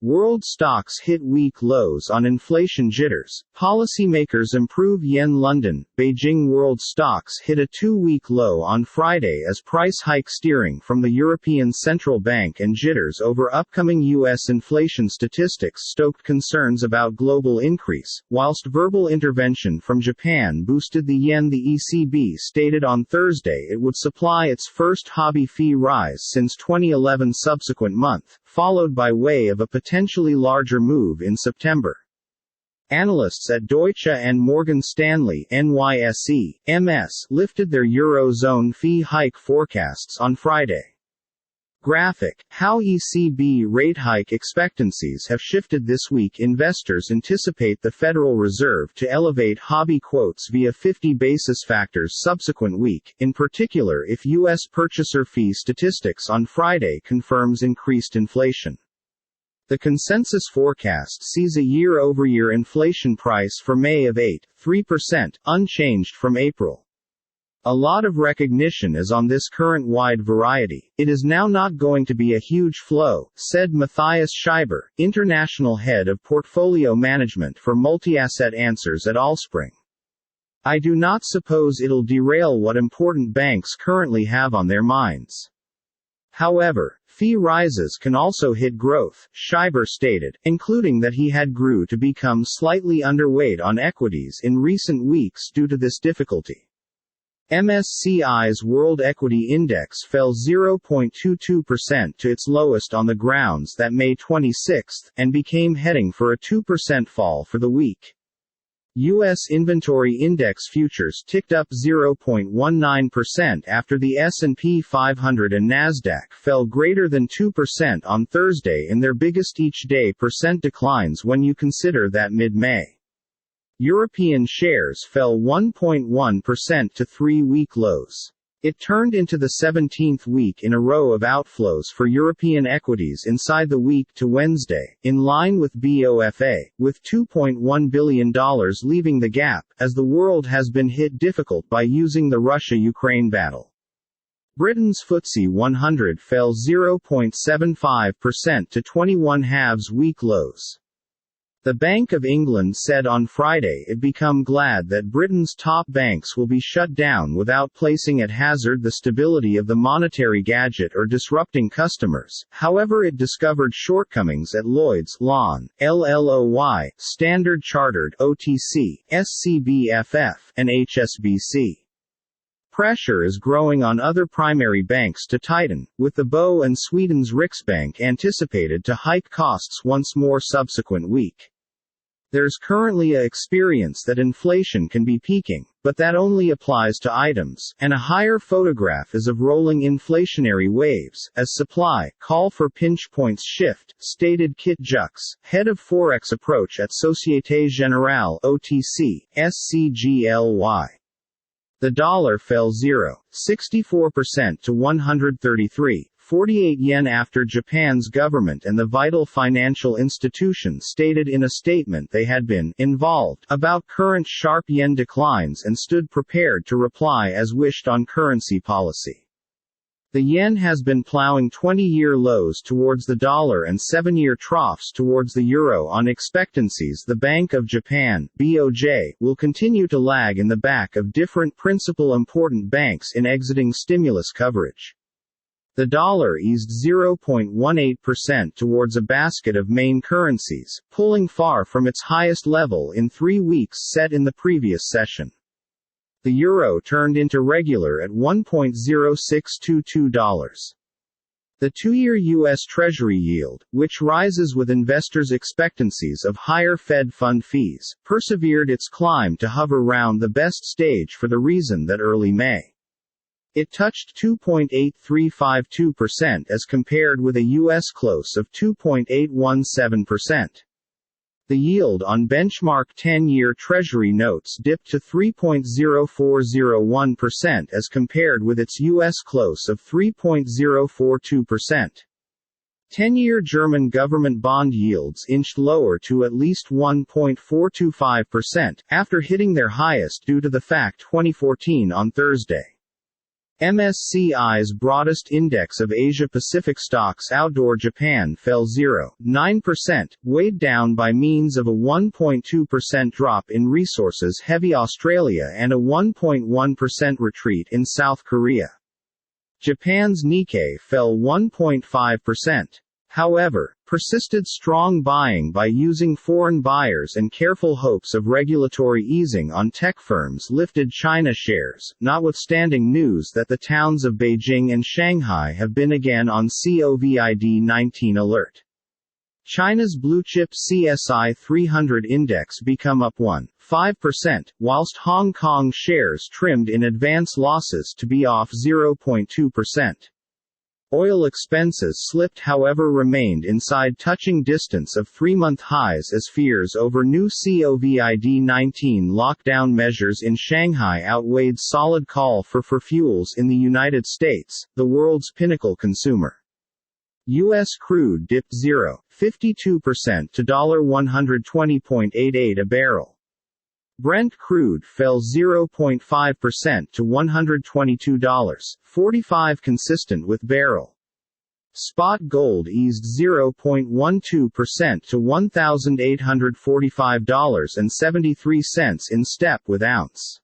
World stocks hit week lows on inflation jitters. Policymakers improve yen. London, Beijing. World stocks hit a two-week low on Friday as price hike steering from the European Central Bank and jitters over upcoming U.S. inflation statistics stoked concerns about global increase, whilst verbal intervention from Japan boosted the yen. The ECB stated on Thursday it would supply its first hobby fee rise since 2011 subsequent month, followed by way of a potentially larger move in September. Analysts at Deutsche and Morgan Stanley (NYSE) MS lifted their Eurozone fee hike forecasts on Friday. Graphic: how ECB rate hike expectancies have shifted this week. Investors anticipate the Federal Reserve to elevate hobby quotes via 50 basis factors subsequent week, in particular if U.S. purchaser fee statistics on Friday confirms increased inflation. The consensus forecast sees a year-over-year inflation price for May of 8.3%, unchanged from April. A lot of recognition is on this current wide variety. It is now not going to be a huge flow, said Matthias Scheiber, international head of portfolio management for multi-asset answers at Allspring. I do not suppose it'll derail what important banks currently have on their minds. However, fee rises can also hit growth, Scheiber stated, including that he had grew to become slightly underweight on equities in recent weeks due to this difficulty. MSCI's World Equity Index fell 0.22% to its lowest on the grounds that May 26, and became heading for a 2% fall for the week. U.S. inventory index futures ticked up 0.19% after the S&P 500 and Nasdaq fell greater than 2% on Thursday in their biggest each-day percent declines when you consider that mid-May. European shares fell 1.1% to three-week lows. It turned into the 17th week in a row of outflows for European equities inside the week to Wednesday, in line with BOFA, with $2.1 billion leaving the gap, as the world has been hit difficult by using the Russia-Ukraine battle. Britain's FTSE 100 fell 0.75% to 21/2 week lows. The Bank of England said on Friday it become glad that Britain's top banks will be shut down without placing at hazard the stability of the monetary gadget or disrupting customers. However, it discovered shortcomings at Lloyds, Lon, LLOY, Standard Chartered (OTC), SCBFF, and HSBC. Pressure is growing on other primary banks to tighten, with the BO and Sweden's Riksbank anticipated to hike costs once more subsequent week. There's currently a experience that inflation can be peaking, but that only applies to items, and a higher photograph is of rolling inflationary waves, as supply call for pinch points shift, stated Kit Jux, head of Forex approach at Société Générale (OTC), SCGLY. The dollar fell 0.64% to 133.48 yen after Japan's government and the vital financial institution stated in a statement they had been involved about current sharp yen declines and stood prepared to reply as wished on currency policy. The yen has been plowing 20-year lows towards the dollar and 7-year troughs towards the euro on expectancies the Bank of Japan (BOJ) will continue to lag in the back of different principal important banks in exiting stimulus coverage. The dollar eased 0.18% towards a basket of main currencies, pulling far from its highest level in 3 weeks set in the previous session. The euro turned into regular at $1.0622. The 2-year U.S. Treasury yield, which rises with investors' expectancies of higher Fed fund fees, persevered its climb to hover round the best stage for the reason that early May. It touched 2.8352% as compared with a U.S. close of 2.817%. The yield on benchmark 10-year Treasury notes dipped to 3.0401% as compared with its U.S. close of 3.042%. 10-year German government bond yields inched lower to at least 1.425%, after hitting their highest due to the FAC 2014 on Thursday. MSCI's broadest index of Asia-Pacific stocks outdoor Japan fell 0.9%, weighed down by means of a 1.2% drop in resources-heavy Australia and a 1.1% retreat in South Korea. Japan's Nikkei fell 1.5%. However, persisted strong buying by using foreign buyers and careful hopes of regulatory easing on tech firms lifted China shares, notwithstanding news that the towns of Beijing and Shanghai have been again on COVID-19 alert. China's blue-chip CSI 300 index become up 1.5%, whilst Hong Kong shares trimmed in advance losses to be off 0.2%. Oil expenses slipped however remained inside touching distance of 3-month highs as fears over new COVID-19 lockdown measures in Shanghai outweighed solid call for fuels in the United States, the world's pinnacle consumer. U.S. crude dipped 0.52% to $120.88 a barrel. Brent crude fell 0.5% to $122.45 consistent with barrel. Spot gold eased 0.12% to $1,845.73 in step with ounce.